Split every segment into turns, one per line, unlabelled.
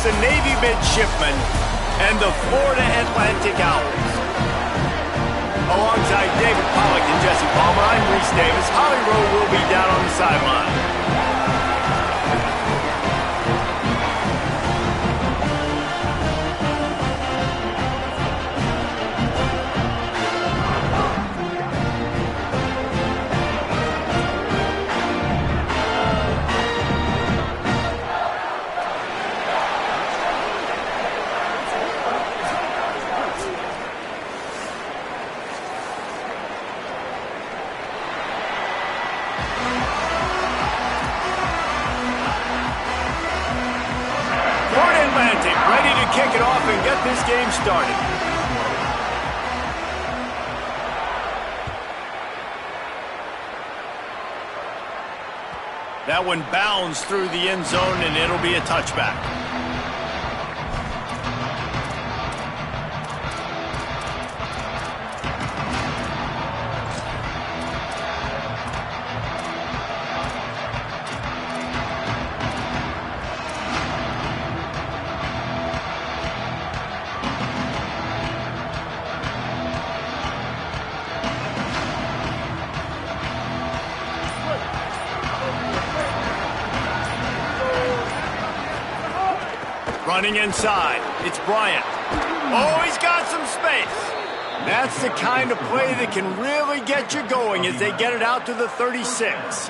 the Navy midshipmen and the Florida Atlantic Owls. Alongside David Pollock and Jesse Palmer, I'm Reese Davis. Holly Rowe will be down on the sideline. Ready to kick it off and get this game started. That one bounds through the end zone, and it'll be a touchback. Running inside, it's Bryant. Oh, he's got some space. That's the kind of play that can really get you going as they get it out to the 36.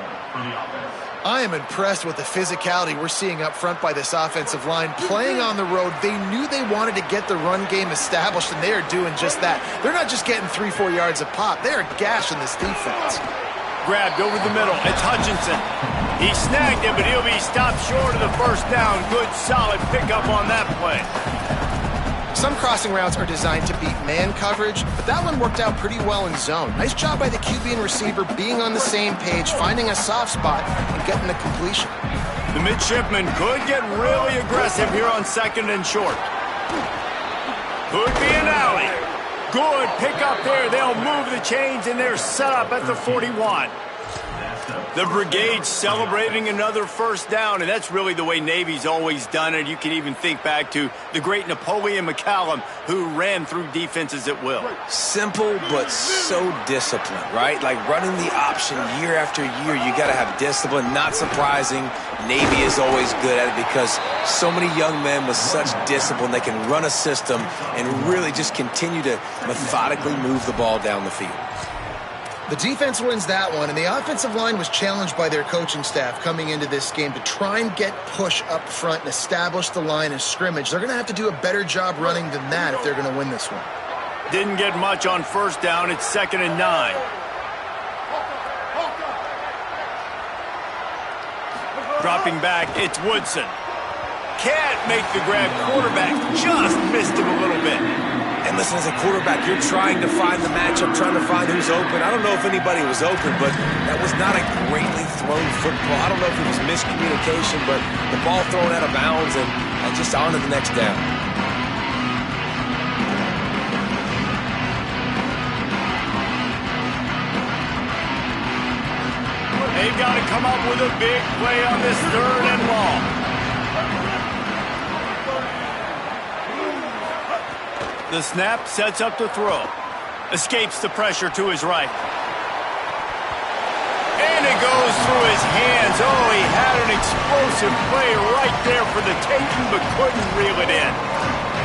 I am impressed with the physicality we're seeing up front by this offensive line. Playing on the road, they knew they wanted to get the run game established, and they are doing just that. They're not just getting 3-4 yards a pop. They are gashing this defense.
Grabbed over the middle. It's Hutchinson. He snagged it, but he'll be stopped short of the first down. Good, solid pickup on that play.
Some crossing routes are designed to beat man coverage, but that one worked out pretty well in zone. Nice job by the QB and receiver being on the same page, finding a soft spot, and getting the completion.
The midshipmen could get really aggressive here on second and short. Could be an alley. Good pickup there. They'll move the chains, and they're set up at the 41. The brigade's celebrating another first down, and that's really the way Navy's always done it. You can even think back to the great Napoleon McCallum, who ran through defenses at will.
Simple, but so disciplined, right? Like running the option year after year, you got to have discipline. Not surprising, Navy is always good at it because so many young men with such discipline, they can run a system and really just continue to methodically move the ball down the field.
The defense wins that one, and the offensive line was challenged by their coaching staff coming into this game to try and get push up front and establish the line of scrimmage. They're going to have to do a better job running than that if they're going to win this one.
Didn't get much on first down. It's 2nd and 9. Dropping back, it's Woodson. Can't make the grab. Quarterback just missed him a little bit.
And listen, as a quarterback, you're trying to find the matchup, trying to find who's open. I don't know if anybody was open, but that was not a greatly thrown football. I don't know if it was miscommunication, but the ball thrown out of bounds and just on to the next down.
They've got to come up with a big play on this 3rd and long. The snap sets up the throw. Escapes the pressure to his right. And it goes through his hands. Oh, he had an explosive play right there for the taking, but couldn't reel it in.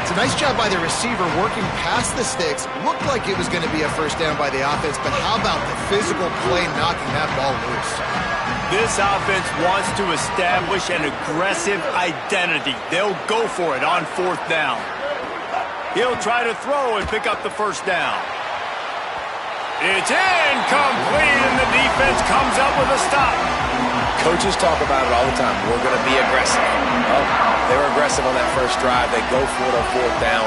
It's a nice job by the receiver working past the sticks. Looked like it was going to be a first down by the offense, but how about the physical play knocking that ball loose?
This offense wants to establish an aggressive identity. They'll go for it on 4th down. He'll try to throw and pick up the first down. It's incomplete, and the defense comes up with a stop.
Coaches talk about it all the time. We're going to be aggressive. Well, they were aggressive on that first drive. They go for it on 4th down.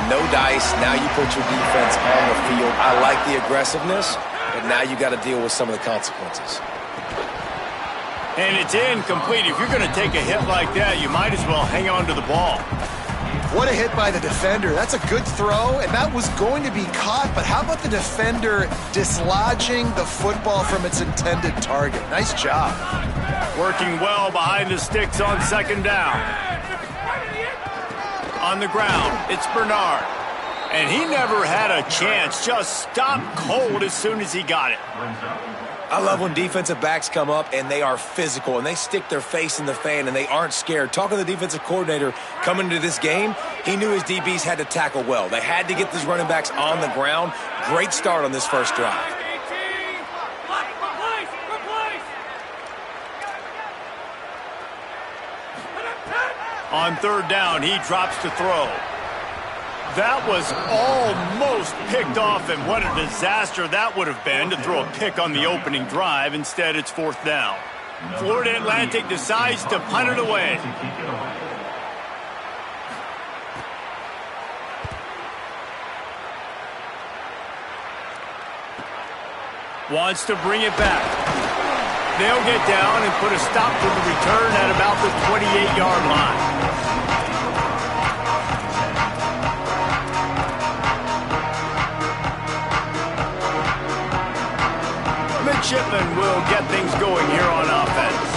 No dice. Now you put your defense on the field. I like the aggressiveness, but now you got to deal with some of the consequences.
And it's incomplete. If you're going to take a hit like that, you might as well hang on to the ball.
What a hit by the defender. That's a good throw, and that was going to be caught, but how about the defender dislodging the football from its intended target? Nice job.
Working well behind the sticks on 2nd down. On the ground, it's Bernard. And he never had a chance. Just stopped cold as soon as he got it.
I love when defensive backs come up and they are physical and they stick their face in the fan and they aren't scared. Talking to the defensive coordinator coming into this game, he knew his DBs had to tackle well. They had to get these running backs on the ground. Great start on this first drive.
On third down, he drops to throw. That was almost picked off, and what a disaster that would have been to throw a pick on the opening drive. Instead, it's fourth down. Florida Atlantic decides to punt it away. Wants to bring it back. They'll get down and put a stop to the return at about the 28-yard line. Midshipmen will get things going here on offense.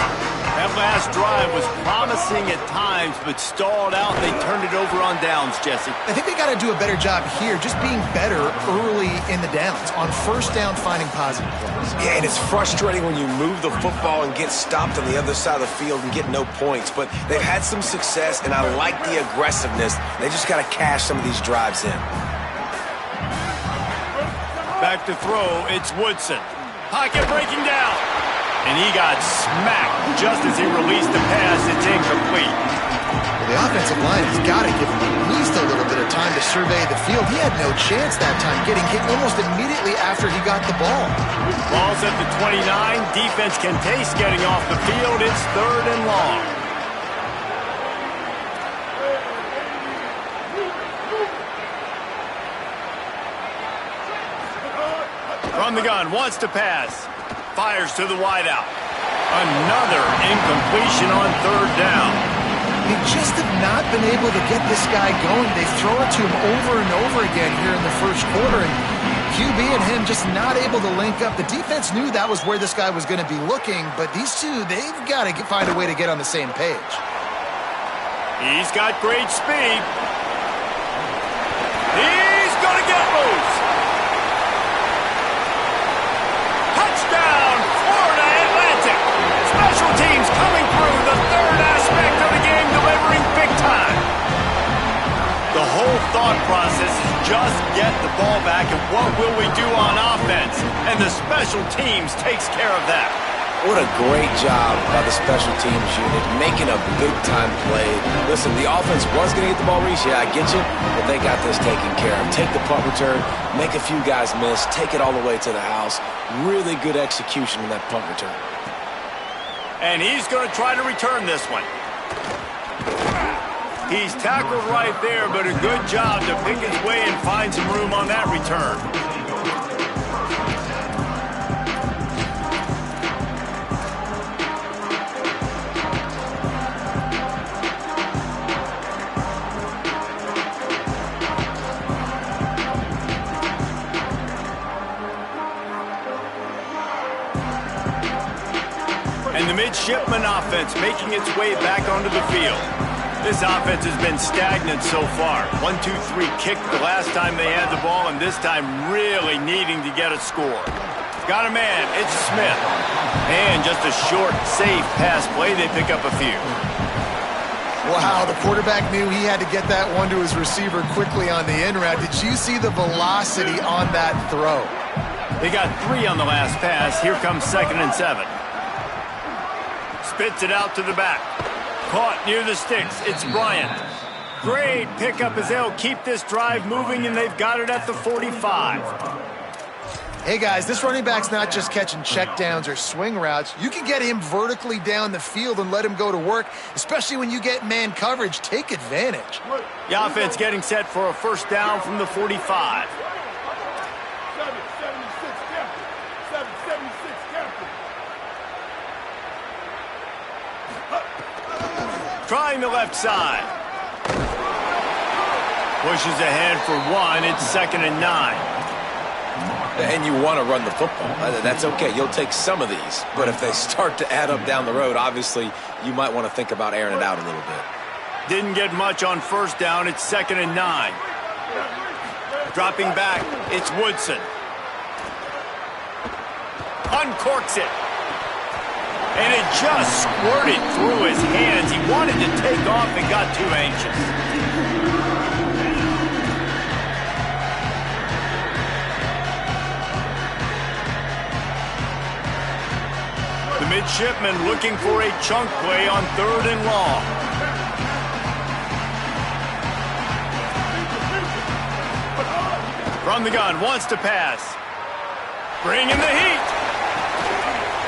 That last drive was promising at times, but stalled out. They turned it over on downs, Jesse.
I think they got to do a better job here, just being better early in the downs. On first down, finding positive plays.
Yeah, and it's frustrating when you move the football and get stopped on the other side of the field and get no points. But they've had some success, and I like the aggressiveness. They just got to cash some of these drives in.
Back to throw, it's Woodson. Pocket breaking down. And he got smacked just as he released the pass. It's incomplete.
Well, the offensive line has got to give him at least a little bit of time to survey the field. He had no chance that time, getting hit almost immediately after he got the ball.
Ball's at the 29. Defense can taste getting off the field. It's third and long. From the gun, wants to pass. Fires to the wideout. Another incompletion on third down.
They just have not been able to get this guy going. They throw it to him over and over again here in the first quarter, and QB and him just not able to link up. The defense knew that was where this guy was going to be looking, but these two, they've got to find a way to get on the same page.
He's got great speed. He's going to get loose. Touchdown, Florida Atlantic. Special teams coming through, the third aspect of the game, delivering big time. The whole thought process is just get the ball back and what will we do on offense? And the special teams takes care of that.
What a great job by the special teams unit, making a big-time play. Listen, the offense was going to get the ball reached. Yeah, I get you, but they got this taken care of. Take the punt return, make a few guys miss, take it all the way to the house. Really good execution in that punt return.
And he's going to try to return this one. He's tackled right there, but a good job to pick his way and find some room on that return. And the midshipman offense making its way back onto the field. This offense has been stagnant so far. 1-2-3 kick the last time they had the ball, and this time really needing to get a score. Got a man, it's Smith. And just a short, safe pass play, they pick up a few.
Wow, the quarterback knew he had to get that one to his receiver quickly on the in route. Did you see the velocity on that throw?
They got 3 on the last pass. Here comes 2nd and 7. Spits it out to the back. Caught near the sticks. It's Bryant. Great pickup as they'll keep this drive moving, and they've got it at the 45.
Hey, guys, this running back's not just catching checkdowns or swing routes. You can get him vertically down the field and let him go to work, especially when you get man coverage. Take advantage.
The offense getting set for a first down from the 45. Trying the left side. Pushes ahead for 1. It's 2nd and 9.
And you want to run the football. That's okay. You'll take some of these. But if they start to add up down the road, obviously, you might want to think about airing it out a little bit.
Didn't get much on first down. It's 2nd and 9. Dropping back, it's Woodson. Uncorks it. And it just squirted through his hands. He wanted to take off and got too anxious. The midshipman looking for a chunk play on 3rd and long. From the gun, wants to pass. Bringing the heat.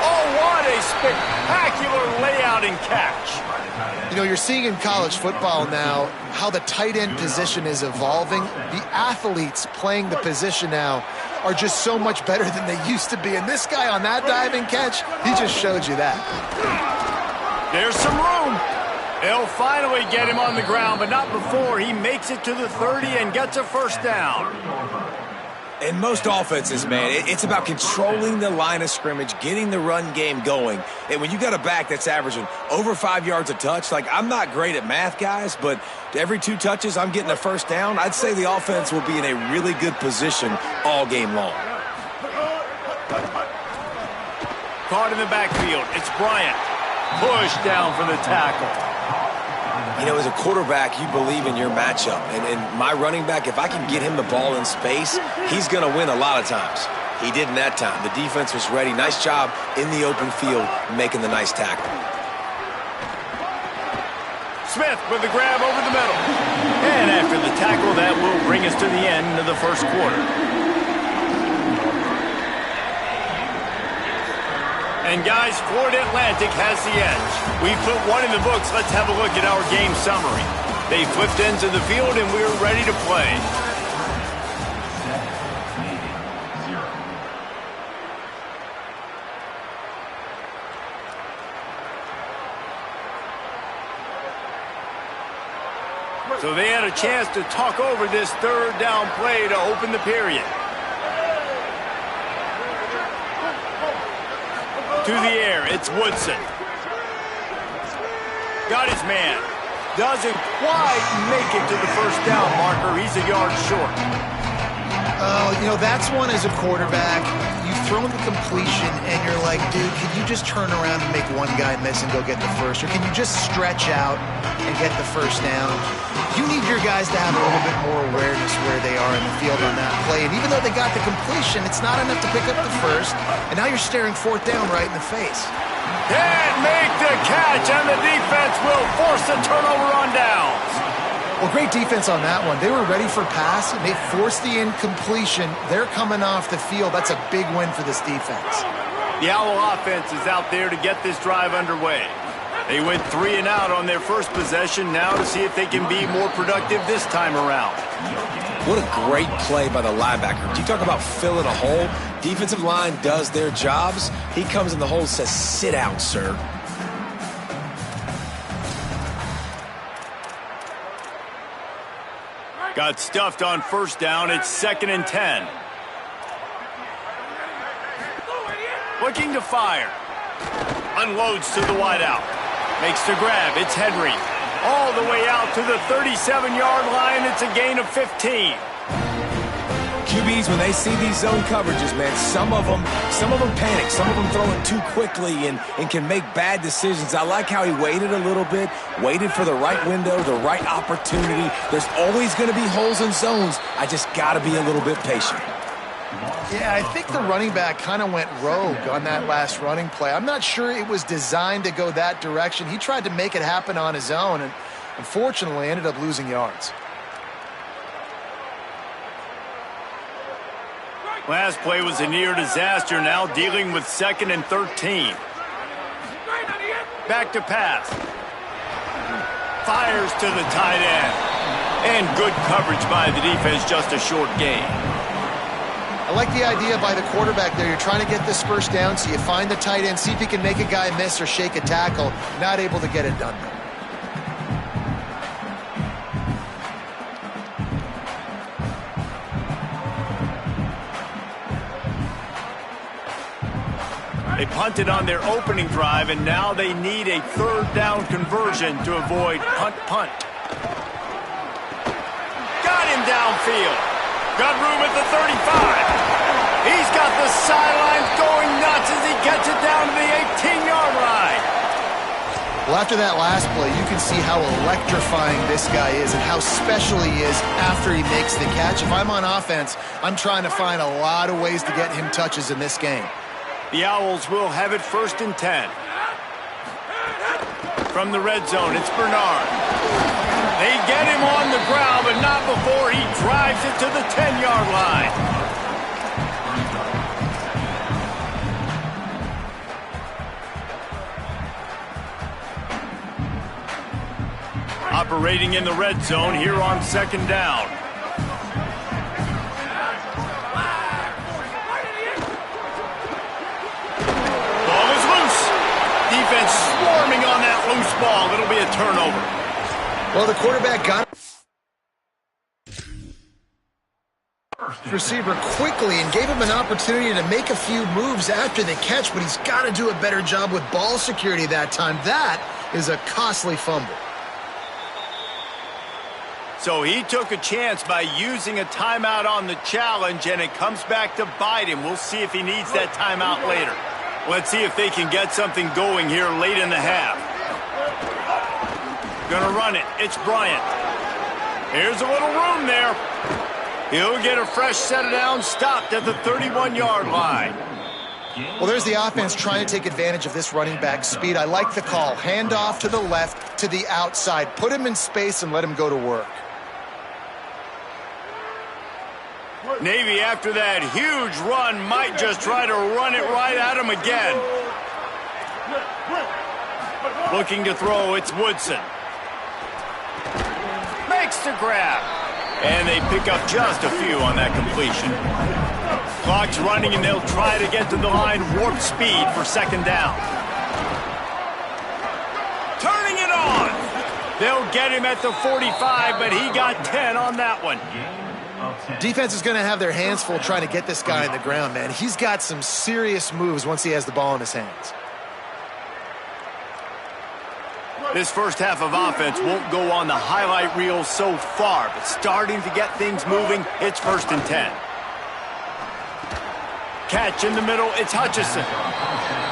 Oh, what a spectacular layout and catch.
You know, you're seeing in college football now how the tight end position is evolving. The athletes playing the position now are just so much better than they used to be. And this guy on that diving catch, he just showed you that.
There's some room. They'll finally get him on the ground, but not before he makes it to the 30 and gets a first down.
In most offenses, man, it's about controlling the line of scrimmage, getting the run game going. And when you got a back that's averaging over 5 yards a touch, like, I'm not great at math, guys, but every 2 touches, I'm getting a first down. I'd say the offense will be in a really good position all game long.
Caught in the backfield. It's Bryant. Pushed down for the tackle.
You know, as a quarterback, you believe in your matchup. And my running back, if I can get him the ball in space, he's going to win a lot of times. He did in that time. The defense was ready. Nice job in the open field making the nice tackle.
Smith with the grab over the middle. And after the tackle, that will bring us to the end of the first quarter. And guys, Florida Atlantic has the edge. We put one in the books. Let's have a look at our game summary. They flipped ends of the field and we're ready to play. So they had a chance to talk over this 3rd down play to open the period. To the air, it's Woodson. Got his man. Doesn't quite make it to the first down marker. He's a yard short.
Oh, you know, that's one as a quarterback. You've thrown the completion, and you're like, dude, can you just turn around and make one guy miss and go get the first? Or can you just stretch out and get the first down? You need your guys to have a little bit more awareness where they are in the field on that play. And even though they got the completion, it's not enough to pick up the first. And now you're staring 4th down right in the face.
Can't make the catch, and the defense will force a turnover on downs.
Well, great defense on that one. They were ready for pass, and they forced the incompletion. They're coming off the field. That's a big win for this defense.
The Owl offense is out there to get this drive underway. They went 3 and out on their first possession, now to see if they can be more productive this time around.
What a great play by the linebacker. You talk about filling a hole. Defensive line does their jobs. He comes in the hole and says, sit down, sir.
Got stuffed on first down. It's 2nd and 10. Looking to fire. Unloads to the wideout. Makes the grab. It's Henry. All the way out to the 37-yard line. It's a gain of 15.
QBs, when they see these zone coverages, man, some of them panic. Some of them throw it too quickly and can make bad decisions. I like how he waited a little bit, waited for the right window, the right opportunity. There's always going to be holes in zones. I just got to be a little bit patient.
Yeah, I think the running back kind of went rogue on that last running play. I'm not sure it was designed to go that direction. He tried to make it happen on his own and unfortunately ended up losing yards.
Last play was a near disaster, now dealing with 2nd and 13. Back to pass. Fires to the tight end. And good coverage by the defense, just a short gain.
I like the idea by the quarterback there. You're trying to get this first down, so you find the tight end, see if he can make a guy miss or shake a tackle. Not able to get it done.
They punted on their opening drive, and now they need a 3rd down conversion to avoid punt-punt. field. Got room at the 35. He's got the sidelines going nuts as he gets it down to the 18-yard line.
Well, after that last play, you can see how electrifying this guy is and how special he is after he makes the catch. If I'm on offense, I'm trying to find a lot of ways to get him touches in this game.
The Owls will have it 1st and 10. From the red zone, it's Bernard. They get him on the ground, but not before he drives it to the 10-yard line. Operating in the red zone here on 2nd down. Ball is loose. Defense swarming on that loose ball. It'll be a turnover.
Well, the quarterback got receiver quickly and gave him an opportunity to make a few moves after the catch, but he's got to do a better job with ball security that time. That is a costly fumble.
So he took a chance by using a timeout on the challenge, and it comes back to bite him. We'll see if he needs that timeout later. Let's see if they can get something going here late in the half. Gonna run it. It's Bryant. Here's a little room there. He'll get a fresh set of downs, stopped at the 31-yard line.
Well, there's the offense trying to take advantage of this running back's speed. I like the call. Hand off to the left, to the outside. Put him in space and let him go to work.
Navy, after that huge run, might just try to run it right at him again. Looking to throw, it's Woodson. Makes the grab. And they pick up just a few on that completion. Clock's running, and they'll try to get to the line warp speed for 2nd down. Turning it on. They'll get him at the 45, but he got 10 on that one.
Defense is going to have their hands full trying to get this guy on the ground, man. He's got some serious moves once he has the ball in his hands.
This first half of offense won't go on the highlight reel so far, but starting to get things moving, it's 1st and 10. Catch in the middle, it's Hutchinson.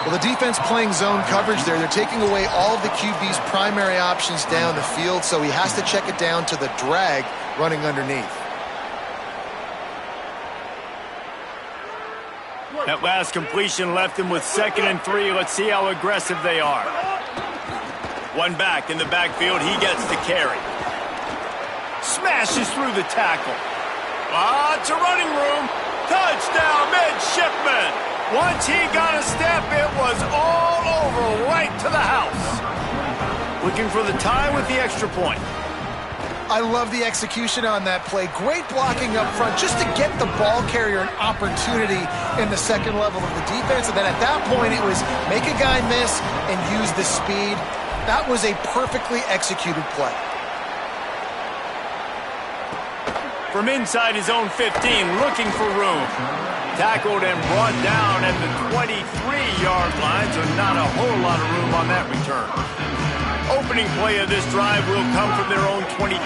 Well, the defense playing zone coverage there. They're taking away all of the QB's primary options down the field, so he has to check it down to the drag running underneath.
That last completion left him with 2nd and 3. Let's see how aggressive they are. One back in the backfield. He gets the carry. Smashes through the tackle. Lots of running room. Touchdown, midshipman. Once he got a step, it was all over right to the house. Looking for the tie with the extra point.
I love the execution on that play. Great blocking up front just to get the ball carrier an opportunity in the 2nd level of the defense. And then at that point, it was make a guy miss and use the speed. That was a perfectly executed play.
From inside his own 15, looking for room. Tackled and brought down at the 23-yard line, so not a whole lot of room on that return. Opening play of this drive will come from their own 23.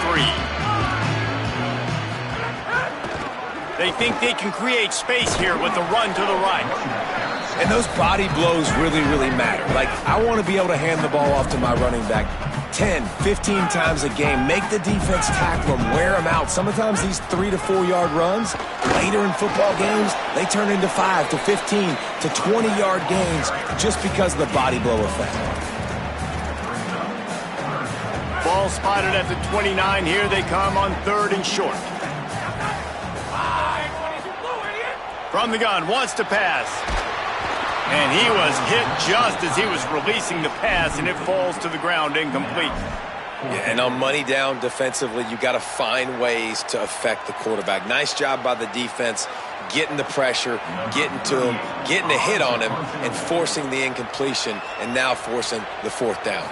They think they can create space here with the run to the right.
And those body blows really, really matter. Like, I want to be able to hand the ball off to my running back 10, 15 times a game. Make the defense tackle them, wear them out. Sometimes these 3 to 4 yard runs, later in football games, they turn into 5 to 15 to 20-yard gains just because of the body blow effect.
Ball spotted at the 29. Here they come on 3rd and short. From the gun, wants to pass. And he was hit just as he was releasing the pass, and it falls to the ground incomplete.
Yeah, and on money down defensively, you got to find ways to affect the quarterback. Nice job by the defense, getting the pressure, getting to him, getting a hit on him, and forcing the incompletion, and now forcing the 4th down.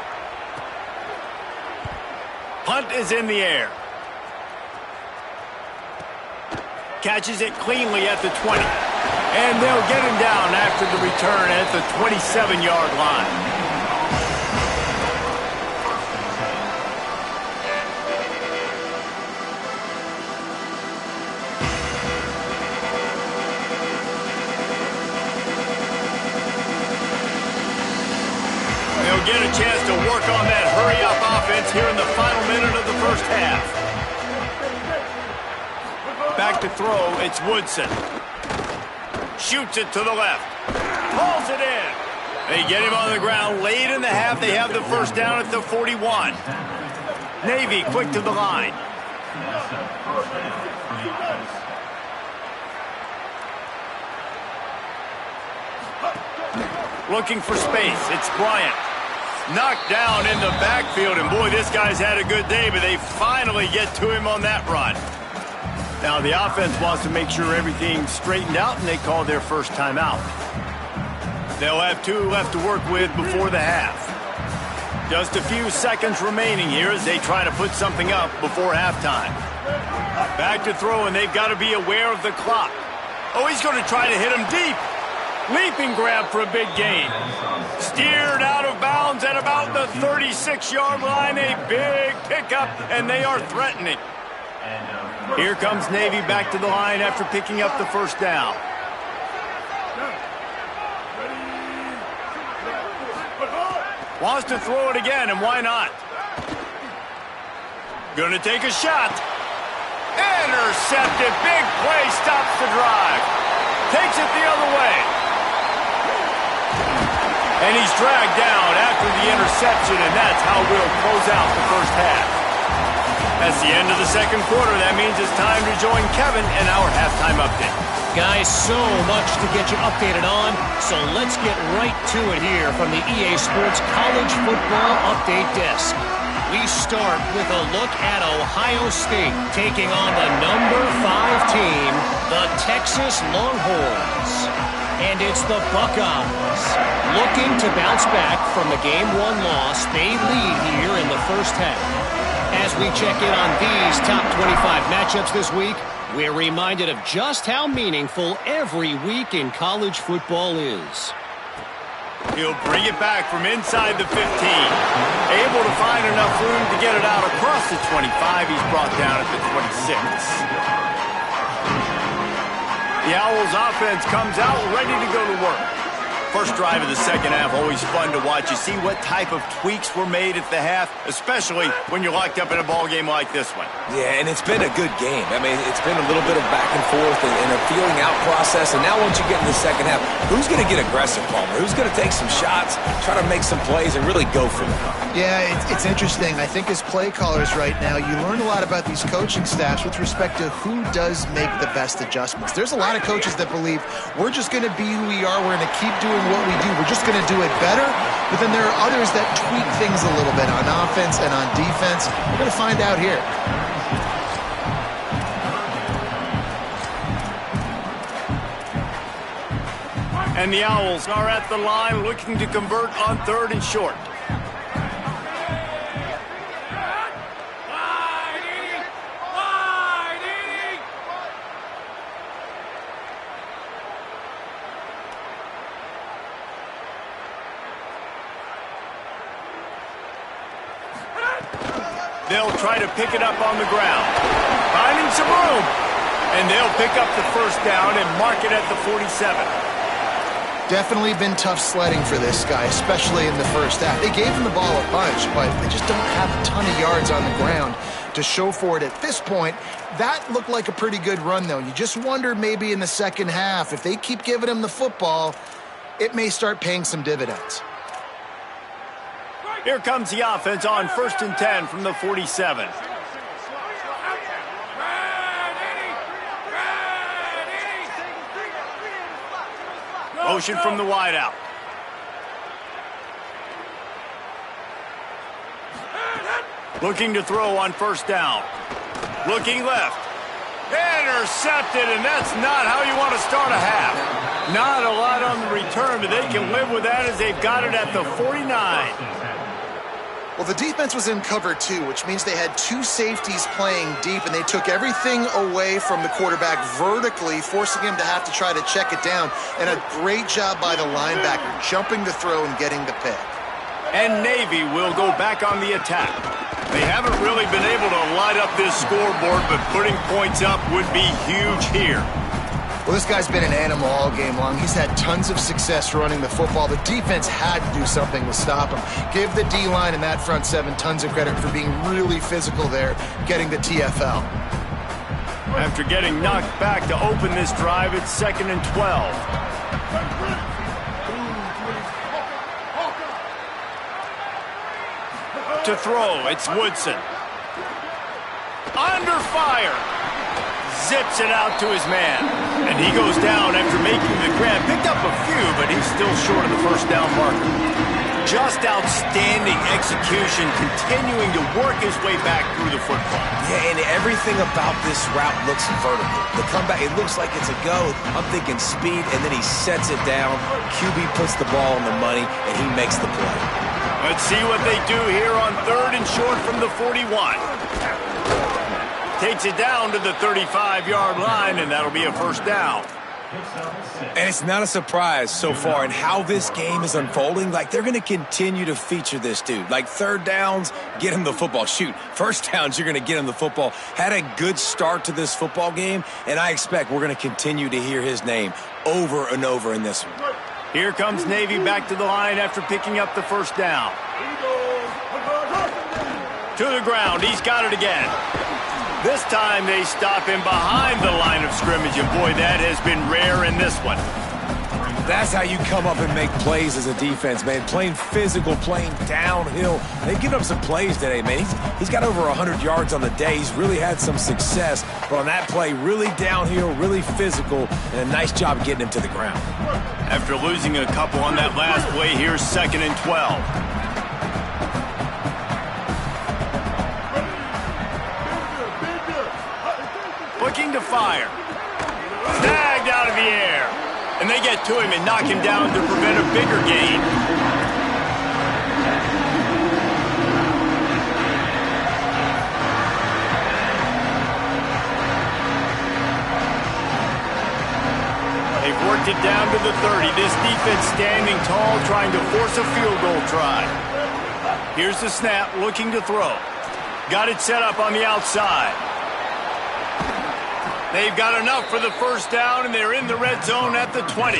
Punt is in the air. Catches it cleanly at the 20. And they'll get him down after the return at the 27-yard line. get a chance to work on that hurry-up offense here in the final minute of the first half. Back to throw, it's Woodson. Shoots it to the left. Pulls it in. They get him on the ground late in the half. They have the first down at the 41. Navy quick to the line. Looking for space. It's Bryant. Knocked down in the backfield, and boy, this guy's had a good day, but they finally get to him on that run. Now, the offense wants to make sure everything's straightened out, and they call their first timeout. They'll have 2 left to work with before the half. Just a few seconds remaining here as they try to put something up before halftime. Back to throw, and they've got to be aware of the clock. Oh, he's going to try to hit him deep. Leaping grab for a big gain. Steered out of bounds at about the 36-yard line. A big pickup, and they are threatening. Here comes Navy back to the line after picking up the first down. Wants to throw it again, and why not? Gonna take a shot. Intercepted. Big play stops the drive. Takes it the other way. And he's dragged down after the interception, and that's how we'll close out the first half. That's the end of the second quarter. That means it's time to join Kevin in our halftime update.
Guys, so much to get you updated on, so let's get right to it here from the EA Sports College Football Update Desk. We start with a look at Ohio State taking on the number 5 team, the Texas Longhorns. And it's the Buckeyes looking to bounce back from the Game 1 loss. They lead here in the first half. As we check in on these top 25 matchups this week, we're reminded of just how meaningful every week in college football is.
He'll bring it back from inside the 15. Able to find enough room to get it out across the 25. He's brought down at the 26. The Owls offense comes out ready to go to work. First drive of the second half, always fun to watch. You see what type of tweaks were made at the half, especially when you're locked up in a ball game like this one.
Yeah, and it's been a good game. I mean, it's been a little bit of back and forth and a feeling out process. And now once you get in the second half, who's going to get aggressive, Palmer? Who's going to take some shots, try to make some plays, and really go for it?
Yeah, it's interesting. I think as play callers right now, you learn a lot about these coaching staffs with respect to who does make the best adjustments. There's a lot of coaches that believe we're just going to be who we are. We're going to keep doing what we do. We're just going to do it better. But then there are others that tweak things a little bit on offense and on defense. We're going to find out here.
And the Owls are at the line looking to convert on 3rd and short. They'll try to pick it up on the ground. Finding some room. And they'll pick up the first down and mark it at the 47.
Definitely been tough sledding for this guy, especially in the first half. They gave him the ball a bunch, but they just don't have a ton of yards on the ground to show for it at this point. That looked like a pretty good run, though. You just wonder maybe in the second half, if they keep giving him the football, it may start paying some dividends.
Here comes the offense on 1st and 10 from the 47. Motion from the wideout. Looking to throw on 1st down. Looking left. Intercepted, and that's not how you want to start a half. Not a lot on the return, but they can live with that as they've got it at the 49.
Well, the defense was in cover 2, which means they had 2 safeties playing deep, and they took everything away from the quarterback vertically, forcing him to have to try to check it down. And a great job by the linebacker, jumping the throw and getting the pick.
And Navy will go back on the attack. They haven't really been able to light up this scoreboard, but putting points up would be huge here.
Well, this guy's been an animal all game long. He's had tons of success running the football. The defense had to do something to stop him. Give the D-line and that front seven tons of credit for being really physical there, getting the TFL.
After getting knocked back to open this drive, it's 2nd and 12. To throw, it's Woodson. Under fire. Zips it out to his man. And he goes down after making the grab. Picked up a few, but he's still short of the first down marker. Just outstanding execution, continuing to work his way back through the football.
Yeah, and everything about this route looks vertical. The comeback, it looks like it's a go. I'm thinking speed, and then he sets it down. QB puts the ball on the money, and he makes the play.
Let's see what they do here on 3rd and short from the 41. Takes it down to the 35-yard line, and that'll be a first down.
And it's not a surprise so far in how this game is unfolding. Like, they're going to continue to feature this dude. Like, 3rd downs, get him the football. Shoot, 1st downs, you're going to get him the football. Had a good start to this football game, and I expect we're going to continue to hear his name over and over in this one.
Here comes Navy back to the line after picking up the first down. To the ground, he's got it again. This time they stop him behind the line of scrimmage, and boy, that has been rare in this one.
That's how you come up and make plays as a defense, man. Playing physical, playing downhill. They've given up some plays today, man. He's got over 100 yards on the day. He's really had some success. But on that play, really downhill, really physical, and a nice job getting him to the ground.
After losing a couple on that last play, here's 2nd and 12. Looking to fire. Snagged out of the air. And they get to him and knock him down to prevent a bigger gain. They've worked it down to the 30. This defense standing tall, trying to force a field goal try. Here's the snap, looking to throw. Got it set up on the outside. They've got enough for the first down, and they're in the red zone at the 20.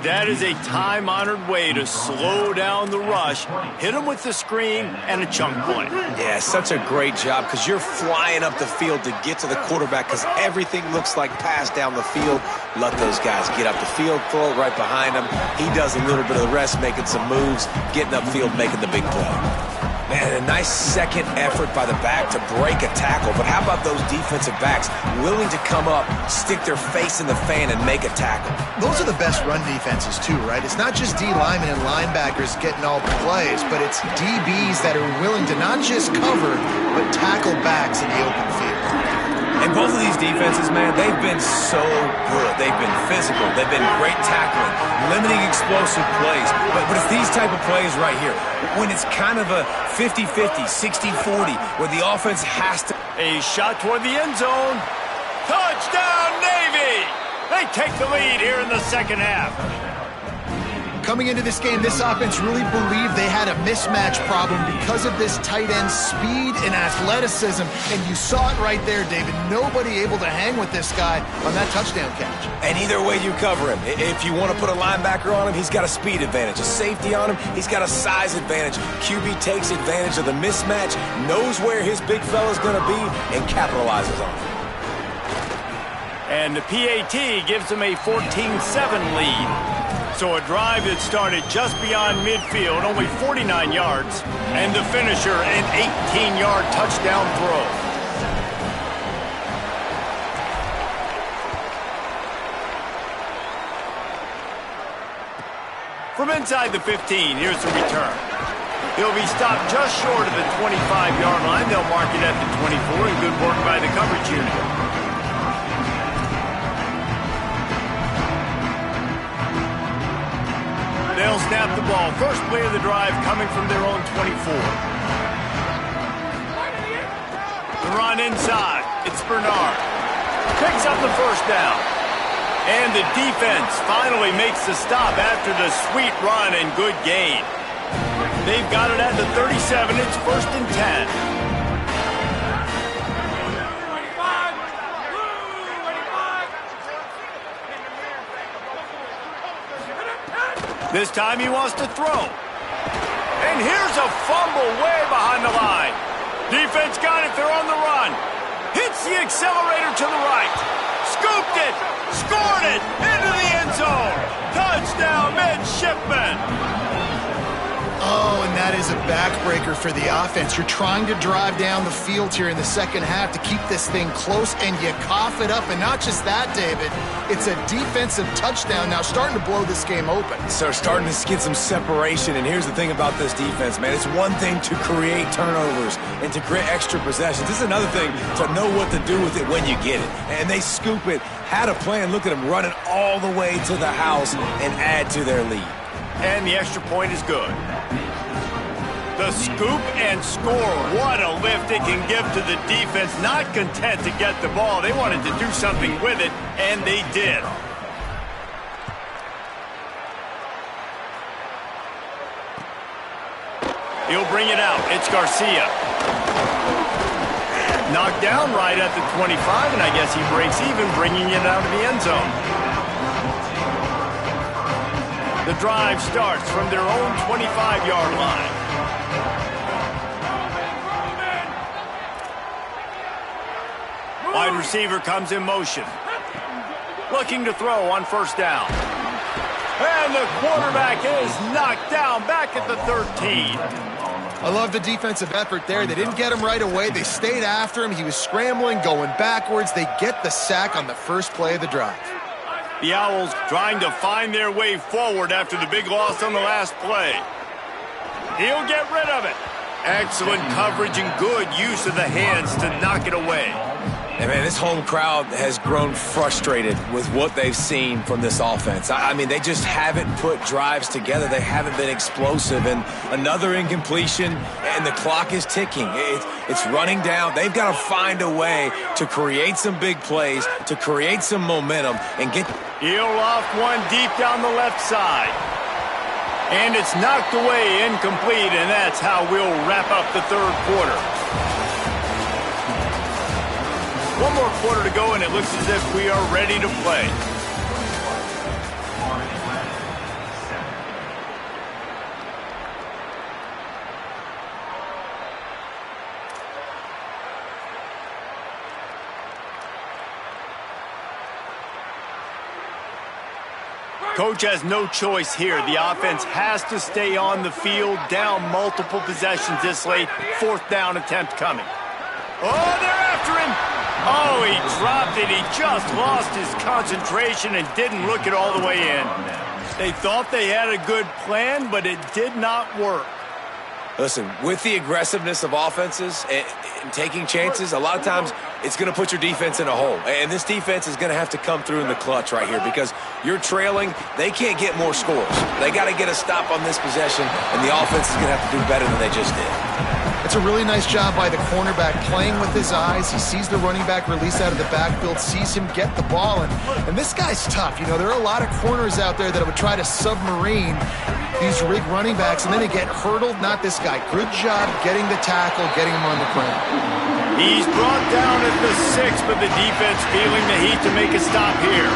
That is a time-honored way to slow down the rush, hit them with the screen, and a chunk play.
Yeah, such a great job because you're flying up the field to get to the quarterback because everything looks like pass down the field. Let those guys get up the field, throw it right behind him. He does a little bit of the rest, making some moves, getting upfield, making the big play. Man, a nice second effort by the back to break a tackle. But how about those defensive backs willing to come up, stick their face in the fan, and make a tackle?
Those are the best run defenses, too, right? It's not just D linemen and linebackers getting all the plays, but it's DBs that are willing to not just cover, but tackle backs in the open field.
And both of these defenses, man, they've been so good. They've been physical. They've been great tackling, limiting explosive plays. But it's these type of plays right here, when it's kind of a 50-50, 60-40, where the offense has to...
A shot toward the end zone. Touchdown, Navy! They take the lead here in the second half.
Coming into this game, this offense really believed they had a mismatch problem because of this tight end speed and athleticism. And you saw it right there, David. Nobody able to hang with this guy on that touchdown catch.
And either way you cover him. If you want to put a linebacker on him, he's got a speed advantage. A safety on him, he's got a size advantage. QB takes advantage of the mismatch, knows where his big fella's going to be, and capitalizes on it.
And the PAT gives them a 14-7 lead. So a drive that started just beyond midfield, only 49 yards, and the finisher, an 18-yard touchdown throw. From inside the 15, here's the return. He'll be stopped just short of the 25-yard line. They'll mark it at the 24, and good work by the coverage unit. They'll snap the ball. First play of the drive coming from their own 24. The run inside. It's Bernard. Picks up the first down. And the defense finally makes the stop after the sweet run and good gain. They've got it at the 37. It's 1st and 10. This time he wants to throw. And here's a fumble way behind the line. Defense got it. They're on the run. Hits the accelerator to the right. Scooped it. Scored it. Into the end zone. Touchdown, midshipman.
Oh, and that is a backbreaker for the offense. You're trying to drive down the field here in the second half to keep this thing close, and you cough it up. And not just that, David, it's a defensive touchdown now, starting to blow this game open.
So starting to get some separation, and here's the thing about this defense, man. It's one thing to create turnovers and to create extra possessions. This is another thing to know what to do with it when you get it. And they scoop it, had a plan. Look at them running all the way to the house and add to their lead.
And the extra point is good. The scoop and score. What a lift it can give to the defense. Not content to get the ball. They wanted to do something with it, and they did. He'll bring it out. It's Garcia. Knocked down right at the 25, and I guess he breaks even, bringing it out of the end zone. The drive starts from their own 25-yard line. Wide receiver comes in motion. Looking to throw on first down. And the quarterback is knocked down back at the 13.
I love the defensive effort there. They didn't get him right away. They stayed after him. He was scrambling, going backwards. They get the sack on the first play of the drive.
The Owls trying to find their way forward after the big loss on the last play. He'll get rid of it. Excellent coverage and good use of the hands to knock it away.
And man, this home crowd has grown frustrated with what they've seen from this offense. I mean, they just haven't put drives together. They haven't been explosive. And another incompletion, and the clock is ticking. It's running down. They've got to find a way to create some big plays, to create some momentum, and get...
He'll loft one deep down the left side. And it's knocked away, incomplete, and that's how we'll wrap up the third quarter. One more quarter to go, and it looks as if we are ready to play. Coach has no choice here. The offense has to stay on the field, down multiple possessions this late. Fourth down attempt coming. Oh, they're after him. Oh, he dropped it. He just lost his concentration and didn't look it all the way in. They thought they had a good plan, but it did not work.
Listen, with the aggressiveness of offenses and taking chances, a lot of times it's going to put your defense in a hole. And this defense is going to have to come through in the clutch right here because you're trailing. They can't get more scores. They got to get a stop on this possession, and the offense is going to have to do better than they just did.
It's a really nice job by the cornerback playing with his eyes. He sees the running back release out of the backfield, sees him get the ball, and this guy's tough. You know, there are a lot of corners out there that would try to submarine these rig running backs, and then they get hurdled. Not this guy. Good job getting the tackle, getting him on the ground.
He's brought down at the 6, but the defense feeling the heat to make a stop here.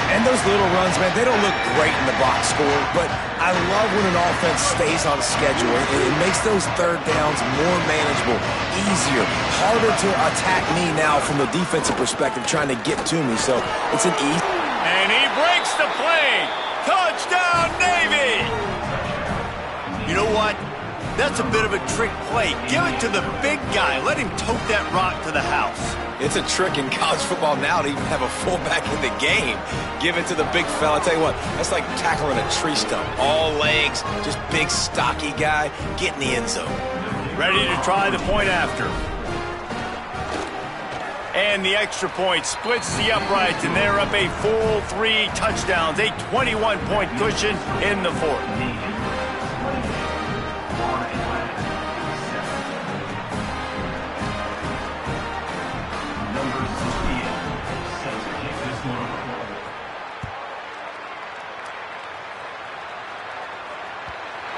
And those little runs, man, they don't look great in the box score, but I love when an offense stays on schedule. It makes those third downs more manageable, easier, harder to attack me now from the defensive perspective, trying to get to me. So it's an easy.
And he breaks the play. Touchdown, Navy! You know what? That's a bit of a trick play. Give it to the big guy. Let him tote that rock to the house.
It's a trick in college football now to even have a fullback in the game. Give it to the big fella. I'll tell you what, that's like tackling a tree stump. All legs, just big, stocky guy. Get in the end zone.
Ready to try the point after. And the extra point splits the uprights, and they're up a full 3 touchdowns. A 21-point cushion in the fourth.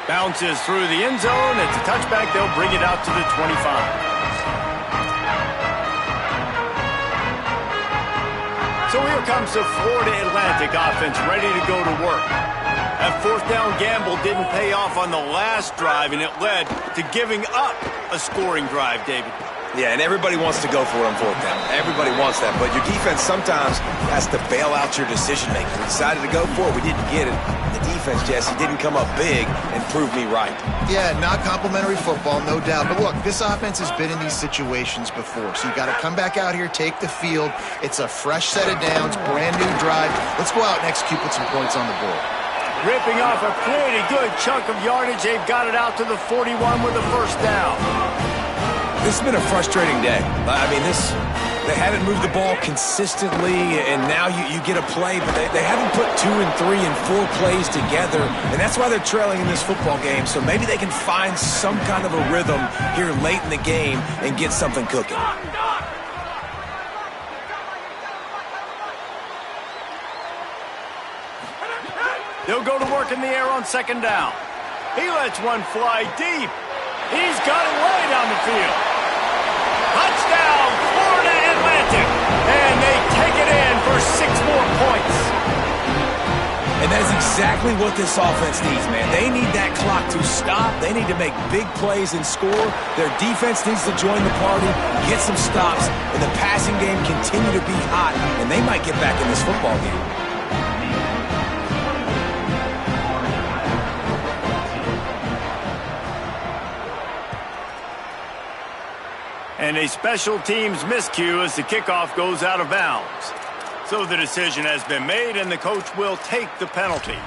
Bounces through the end zone. It's a touchback. They'll bring it out to the 25. So here comes the Florida Atlantic offense ready to go to work. That fourth down gamble didn't pay off on the last drive, and it led to giving up a scoring drive, David.
Yeah, and everybody wants to go for it on fourth down. Everybody wants that, but your defense sometimes has to bail out your decision-making. We decided to go for it. We didn't get it. The defense, Jesse, didn't come up big and prove me right.
Yeah, not complimentary football, no doubt. But look, this offense has been in these situations before, so you got to come back out here, take the field. It's a fresh set of downs, brand new drive. Let's go out and execute, put some points on the board.
Ripping off a pretty good chunk of yardage. They've got it out to the 41 with a first down.
This has been a frustrating day. I mean, they haven't moved the ball consistently, and now you get a play, but they haven't put 2 and 3 and 4 plays together, and that's why they're trailing in this football game. So maybe they can find some kind of a rhythm here late in the game and get something cooking.
They'll go to work in the air on second down. He lets one fly deep. He's got it way down the field. Touchdown, Florida Atlantic. And they take it in for 6 more points.
And that is exactly what this offense needs, man. They need that clock to stop. They need to make big plays and score. Their defense needs to join the party, get some stops, and the passing game continue to be hot, and they might get back in this football game.
And a special teams miscue as the kickoff goes out of bounds. So the decision has been made, and the coach will take the penalty.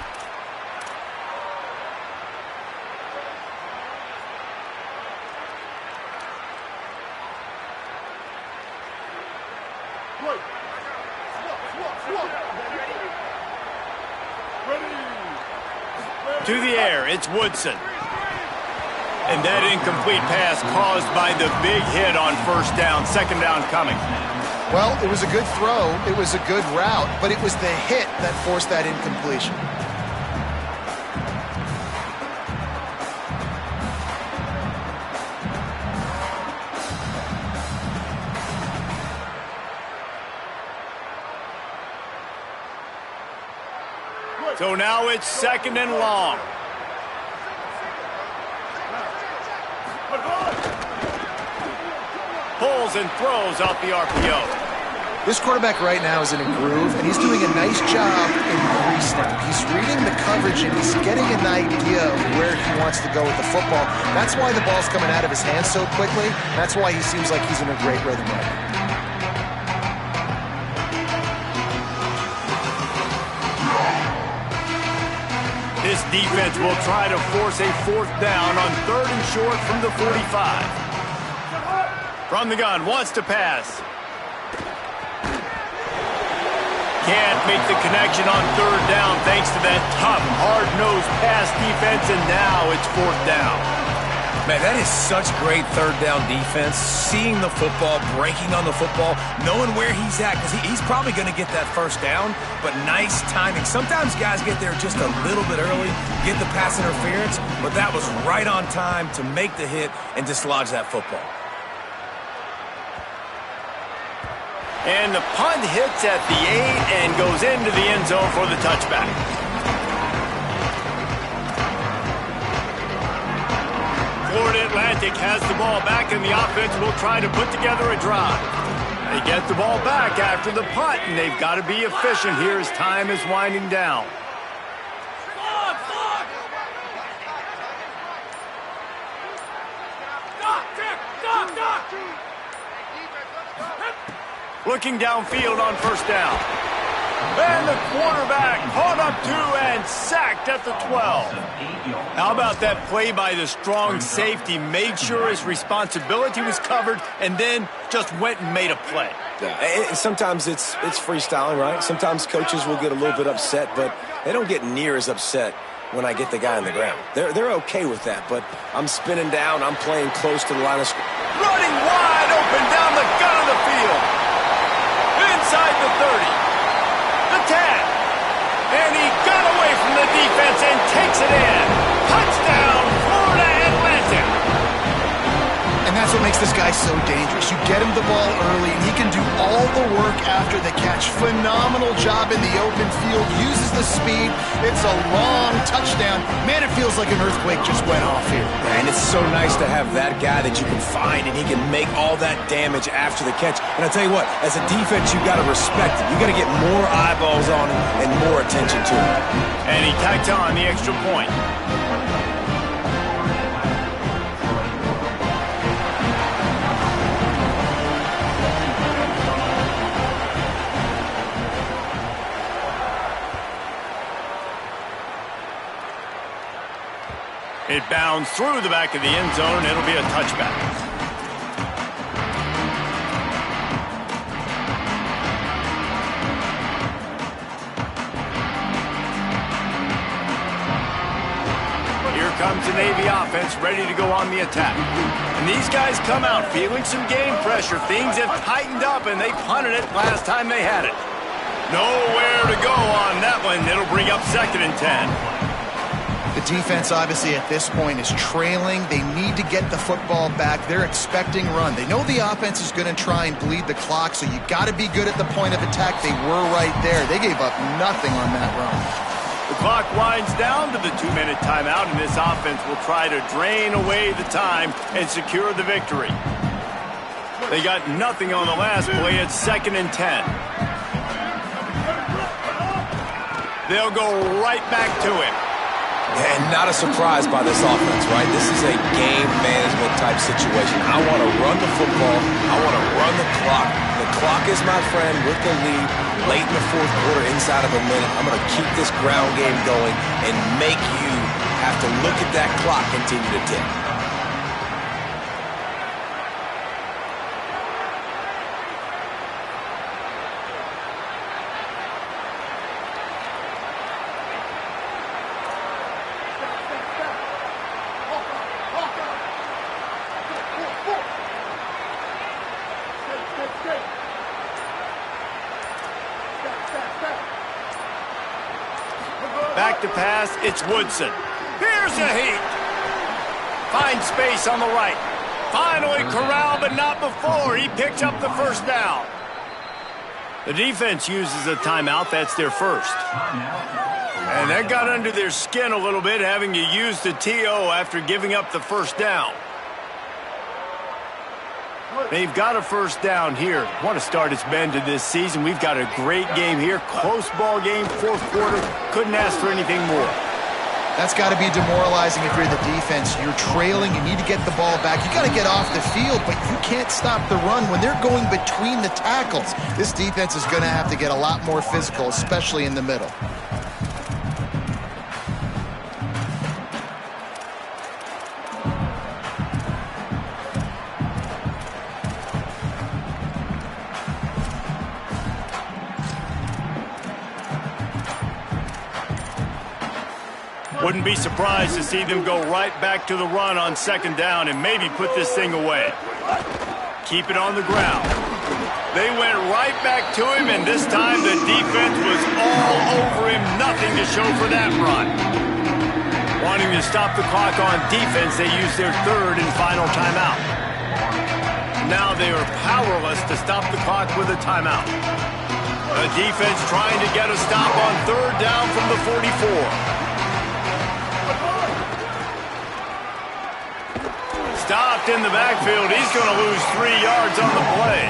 To the air, it's Woodson. And that incomplete pass caused by the big hit on first down. Second down coming.
Well, it was a good throw. It was a good route, but it was the hit that forced that incompletion.
So now it's second and long. Pulls and throws off the RPO.
This quarterback right now is in a groove, and he's doing a nice job in pre-snap. He's reading the coverage, and he's getting an idea of where he wants to go with the football. That's why the ball's coming out of his hands so quickly. That's why he seems like he's in a great rhythm right now.
This defense will try to force a fourth down on third and short from the 45. From the gun, wants to pass. Can't make the connection on third down thanks to that tough, hard-nosed pass defense, and now it's fourth down.
Man, that is such great third down defense. Seeing the football, breaking on the football, knowing where he's at, because he's probably going to get that first down, but nice timing. Sometimes guys get there just a little bit early, get the pass interference, but that was right on time to make the hit and dislodge that football.
And the punt hits at the 8 and goes into the end zone for the touchback. Florida Atlantic has the ball back, and the offense will try to put together a drive. They get the ball back after the punt, and they've got to be efficient here as time is winding down. Looking downfield on first down. And the quarterback caught up to and sacked at the 12. How about that play by the strong safety? Made sure his responsibility was covered and then just went and made a play.
Yeah, and sometimes it's freestyling, right? Sometimes coaches will get a little bit upset, but they don't get near as upset when I get the guy on the ground. They're okay with that, but I'm spinning down. I'm playing close to the line of scrimmage.
Running wide open down the gut of the field. Inside the 30, the 10, and he got away from the defense and takes it in. Touchdown, Florida Atlantic.
And that's what what makes this guy so dangerous. You get him the ball early, and he can do all the work after the catch. Phenomenal job in the open field. Uses the speed. It's a long touchdown. Man, it feels like an earthquake just went off here.
And it's so nice to have that guy that you can find, and he can make all that damage after the catch. And I tell you what, as a defense, you got to respect it. You got to get more eyeballs on him and more attention to him.
And he tacked on the extra point. It bounds through the back of the end zone. It'll be a touchback. Here comes the Navy offense ready to go on the attack. And these guys come out feeling some game pressure. Things have tightened up, and they punted it last time they had it. Nowhere to go on that one. It'll bring up 2nd and 10.
The defense, obviously, at this point is trailing. They need to get the football back. They're expecting run. They know the offense is going to try and bleed the clock, so you got to be good at the point of attack. They were right there. They gave up nothing on that run.
The clock winds down to the 2-minute timeout, and this offense will try to drain away the time and secure the victory. They got nothing on the last play. It's 2nd and 10. They'll go right back to him.
And not a surprise by this offense, right? This is a game management type situation. I want to run the football. I want to run the clock. The clock is my friend with the lead late in the 4th quarter, inside of a minute. I'm going to keep this ground game going and make you have to look at that clock continue to tick.
Back to pass, it's Woodson. Here's a heat. Finds space on the right. Finally corralled, but not before. He picks up the first down. The defense uses a timeout. That's their first. And that got under their skin a little bit, having to use the TO after giving up the first down. They've got a first down here. What a start it's been to this season. We've got a great game here. Close ball game, 4th quarter. Couldn't ask for anything more.
That's got to be demoralizing if you're the defense. You're trailing. You need to get the ball back. You got to get off the field, but you can't stop the run when they're going between the tackles. This defense is going to have to get a lot more physical, especially in the middle.
Wouldn't be surprised to see them go right back to the run on 2nd down and maybe put this thing away. Keep it on the ground. They went right back to him, and this time the defense was all over him. Nothing to show for that run. Wanting to stop the clock on defense, they used their 3rd and final timeout. Now they are powerless to stop the clock with a timeout. The defense trying to get a stop on 3rd down from the 44. Stopped in the backfield. He's going to lose 3 yards on the play.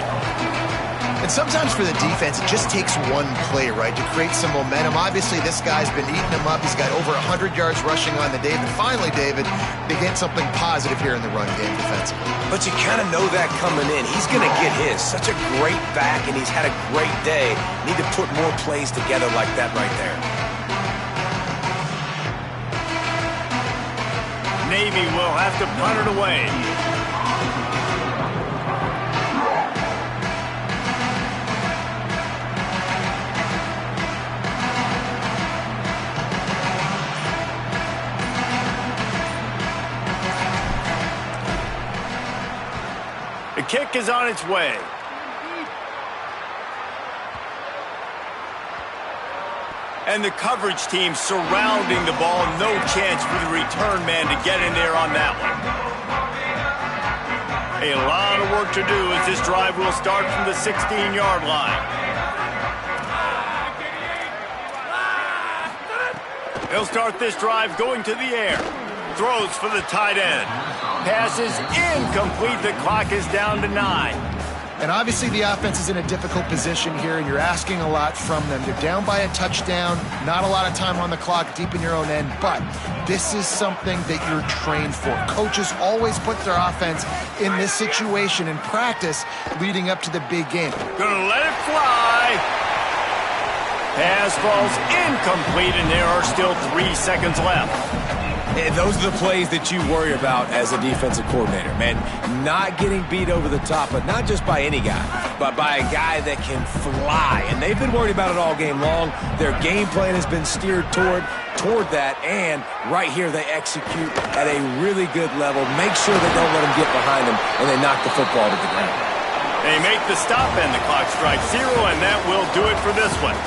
And sometimes for the defense, it just takes one play, right, to create some momentum. Obviously, this guy's been eating them up. He's got over 100 yards rushing on the day. But finally, David, they get something positive here in the run game defensively.
But you kind of know that coming in. He's going to get his. Such a great back, and he's had a great day. Need to put more plays together like that right there.
Navy will have to punt it away. The kick is on its way. And the coverage team surrounding the ball. No chance for the return man to get in there on that one. A lot of work to do as this drive will start from the 16-yard line. They'll start this drive going to the air. Throws for the tight end. Pass is incomplete. The clock is down to 9.
And obviously the offense is in a difficult position here, and you're asking a lot from them. They're down by a touchdown, not a lot of time on the clock, deep in your own end, but this is something that you're trained for. Coaches always put their offense in this situation in practice leading up to the big game.
Gonna let it fly. Pass falls incomplete, and there are still 3 seconds left.
And those are the plays that you worry about as a defensive coordinator, man. Not getting beat over the top, but not just by any guy, but by a guy that can fly. And they've been worried about it all game long. Their game plan has been steered toward that, and right here they execute at a really good level. Make sure they don't let them get behind them, and they knock the football to the ground.
They make the stop, and the clock strikes 0, and that will do it for this one.